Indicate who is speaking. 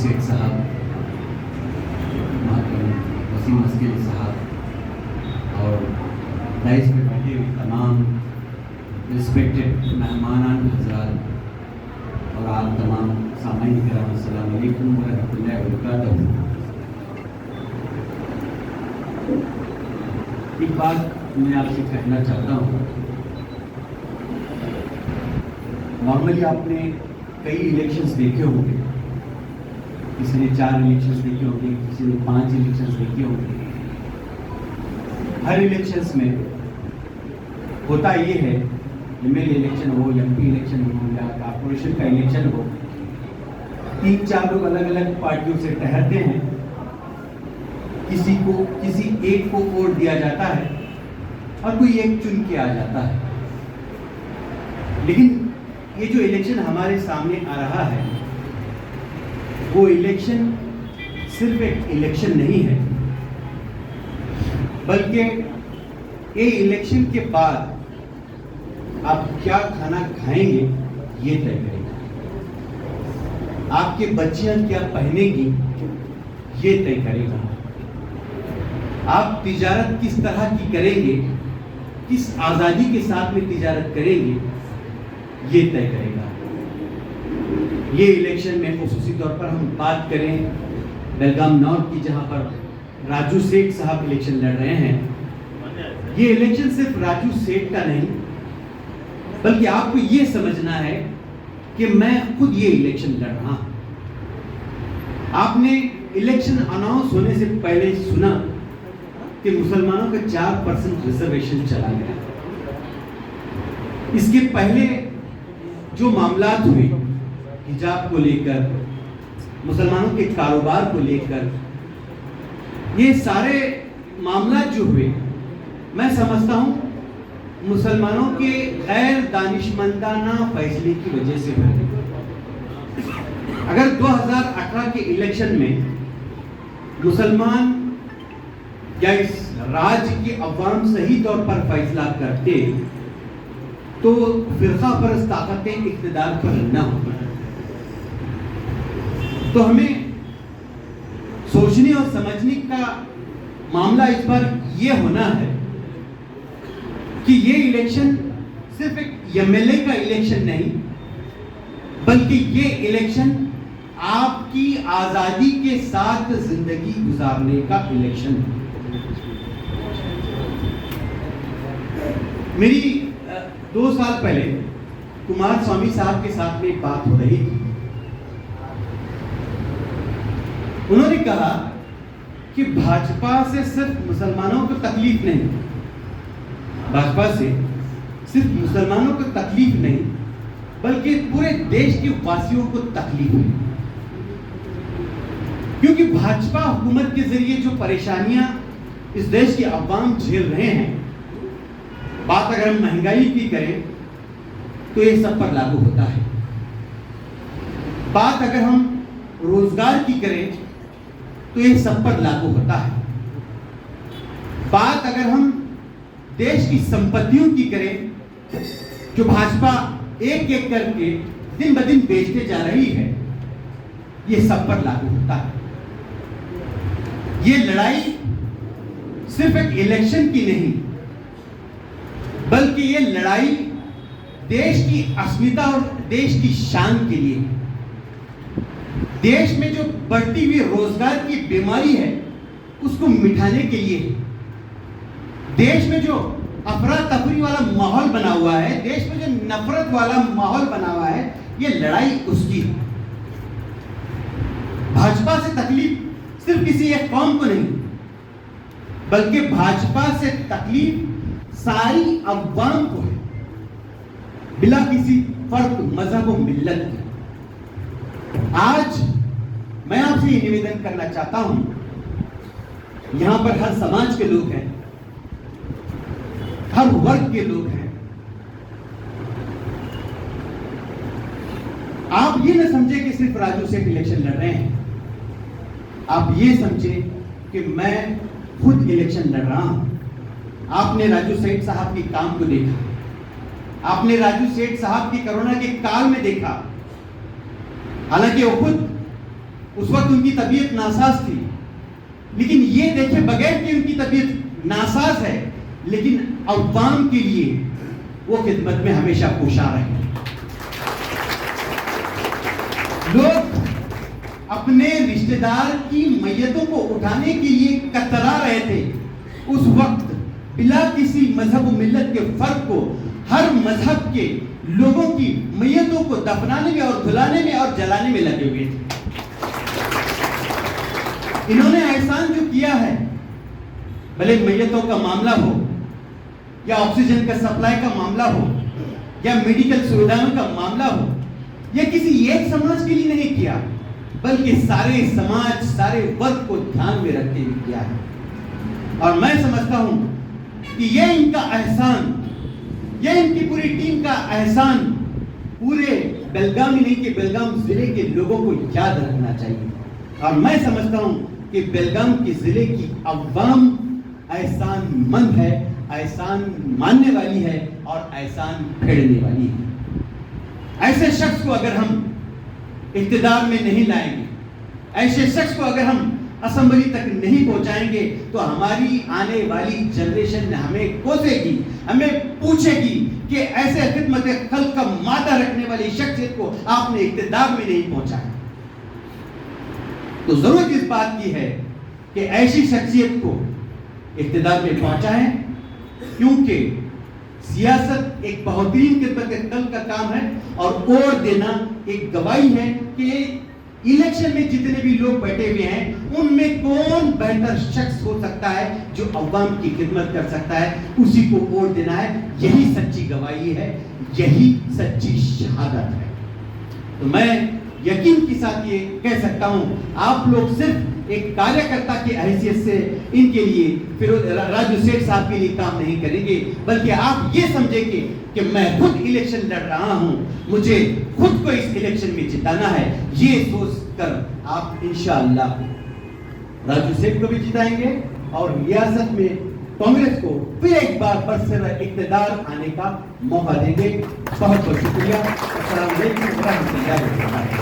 Speaker 1: सेठ साहब, वसीम मस्किल साहब और डाइस पे बैठे हुए तमाम रिस्पेक्टेड मेहमानान हजरात और आप तमाम सामाईन किराम, अस्सलाम वालेकुम व रहमतुल्लाहि व बरकातहू। एक बात मैं आपसे कहना चाहता हूँ। नॉर्मली आपने कई इलेक्शंस देखे होंगे, किसी ने 4 इलेक्शंस देखे होंगे, किसी ने 5 इलेक्शंस देखे होंगे। हर इलेक्शंस में होता ये है, एमएलए इलेक्शन हो, एमपी इलेक्शन हो या कॉर्पोरेशन का इलेक्शन हो, 3-4 लोग अलग अलग पार्टियों से ठहरते हैं। किसी एक को वोट दिया जाता है और कोई एक चुन के आ जाता है। लेकिन ये जो इलेक्शन हमारे सामने आ रहा है, वो इलेक्शन सिर्फ एक इलेक्शन नहीं है, बल्कि ये इलेक्शन के बाद आप क्या खाना खाएंगे ये तय करेगा। आपके बच्चियां क्या पहनेंगी ये तय करेगा। आप तिजारत किस तरह की करेंगे, किस आज़ादी के साथ में तिजारत करेंगे ये तय करेगा। ये इलेक्शन में खुसूसी तौर पर हम बात करें बेलगाम नॉर्थ की, जहां पर राजू सेठ साहब इलेक्शन लड़ रहे हैं। ये इलेक्शन सिर्फ राजू सेठ का नहीं, बल्कि आपको ये समझना है कि मैं खुद ये इलेक्शन लड़ रहा हूं। आपने इलेक्शन अनाउंस होने से पहले सुना कि मुसलमानों का 4% रिजर्वेशन चला गया। इसके पहले जो मामलात हुए हिजाब को लेकर, मुसलमानों के कारोबार को लेकर, ये सारे मामला जो हुए, मैं समझता हूं मुसलमानों के गैर दानिशमंदाना फैसले की वजह से हुए। अगर 2018 के इलेक्शन में मुसलमान या इस राज्य की अवाम सही तौर पर फैसला करते तो फिरका परस्त ताकतें इक़्तिदार पर न होती। तो हमें सोचने और समझने का मामला इस बार ये होना है कि ये इलेक्शन सिर्फ एक एमएलए का इलेक्शन नहीं, बल्कि ये इलेक्शन आपकी आजादी के साथ जिंदगी गुजारने का इलेक्शन है। मेरी 2 साल पहले कुमार स्वामी साहब के साथ में एक बात हो रही थी। उन्होंने कहा कि भाजपा से सिर्फ मुसलमानों को तकलीफ नहीं, भाजपा से सिर्फ मुसलमानों को तकलीफ नहीं, बल्कि पूरे देश के वासियों को तकलीफ है। क्योंकि भाजपा हुकूमत के जरिए जो परेशानियां इस देश के अवाम झेल रहे हैं, बात अगर हम महंगाई की करें तो ये सब पर लागू होता है। बात अगर हम रोजगार की करें तो ये सब पर लागू होता है। बात अगर हम देश की संपत्तियों की करें, जो भाजपा एक एक करके दिन ब दिन बेचते जा रही है, ये सब पर लागू होता है। ये लड़ाई सिर्फ एक इलेक्शन की नहीं, बल्कि ये लड़ाई देश की अस्मिता और देश की शान के लिए, देश में जो बढ़ती हुई रोजगार की बीमारी है उसको मिटाने के लिए, देश में जो अफरा तफरी वाला माहौल बना हुआ है, देश में जो नफरत वाला माहौल बना हुआ है, ये लड़ाई उसकी है। भाजपा से तकलीफ सिर्फ किसी एक कौम को नहीं, बल्कि भाजपा से तकलीफ सारी अवाम को है, बिला किसी फर्क मजहब और मिल्लत के। आज मैं आपसे ये निवेदन करना चाहता हूं, यहां पर हर समाज के लोग हैं, हर वर्ग के लोग हैं। आप ये न समझे कि सिर्फ राजू सेठ इलेक्शन लड़ रहे हैं, आप ये समझे कि मैं खुद इलेक्शन लड़ रहा हूं। आपने राजू सेठ साहब के काम को देखा, आपने राजू सेठ साहब की कोरोना के काल में देखा। हालांकि वो खुद उस वक्त उनकी तबीयत नासाज थी, लेकिन ये देखे बगैर कि उनकी तबीयत नासाज है, लेकिन अवाम के लिए वो खिदमत में हमेशा कोशा रहे। लोग अपने रिश्तेदार की मैयतों को उठाने के लिए कतरा रहे थे। उस वक्त बिला किसी मजहब मिल्लत के फर्क को हर मजहब के लोगों की मैयतों को दफनाने में और धुलाने में और जलाने में लगे हुए थे। इन्होंने एहसान जो किया है, भले मैयतों का मामला हो या ऑक्सीजन का सप्लाई का मामला हो या मेडिकल सुविधाओं का मामला हो, यह किसी एक समाज के लिए नहीं किया, बल्कि सारे समाज, सारे वर्ग को ध्यान में रखते हुए किया है। और मैं समझता हूं कि यह इनका एहसान, यह इनकी पूरी टीम का एहसान पूरे बेलगाम ही नहीं कि बेलगाम जिले के लोगों को याद रखना चाहिए। और मैं समझता हूं कि बेलगाम के जिले की अवाम एहसान मंद है, एहसान मानने वाली है और एहसान फेरने वाली है। ऐसे शख्स को अगर हम इख्तिदार में नहीं लाएंगे, ऐसे शख्स को अगर हम असेंबली तक नहीं पहुंचाएंगे, तो हमारी आने वाली जनरेशन हमें कोसेगी, हमें पूछेगी कि ऐसे खिदमत खल्क का मादा रखने वाली शख्सियत को आपने इख्तिदार में नहीं पहुंचाया। तो जरूरत इस बात की है कि ऐसी शख्सियत को इख्तिदार में पहुंचाएं, क्योंकि सियासत एक बेहतरीन खिदमत खल्क का काम है और वोट देना एक गवाही है कि इलेक्शन में जितने भी लोग बैठे हुए हैं उनमें कौन बेहतर शख्स हो सकता है जो अवाम की खिदमत कर सकता है, उसी को वोट देना है। यही सच्ची गवाही है, यही सच्ची शहादत है। तो मैं यकीन के साथ ये कह सकता हूं, आप लोग सिर्फ एक कार्यकर्ता की हैसियत से इनके लिए फिरोज राजू सेठ साहब के लिए काम नहीं करेंगे, बल्कि आप ये समझेंगे कि मैं खुद इलेक्शन लड़ रहा हूं, मुझे खुद को इस इलेक्शन में जिताना है। ये सोच कर आप इंशाअल्लाह राजू सेठ को भी जिताएंगे और रियासत में कांग्रेस को फिर एक बार बरसर इक़्तिदार आने का मौका देंगे। बहुत बहुत शुक्रिया। अस्सलाम वालेकुम।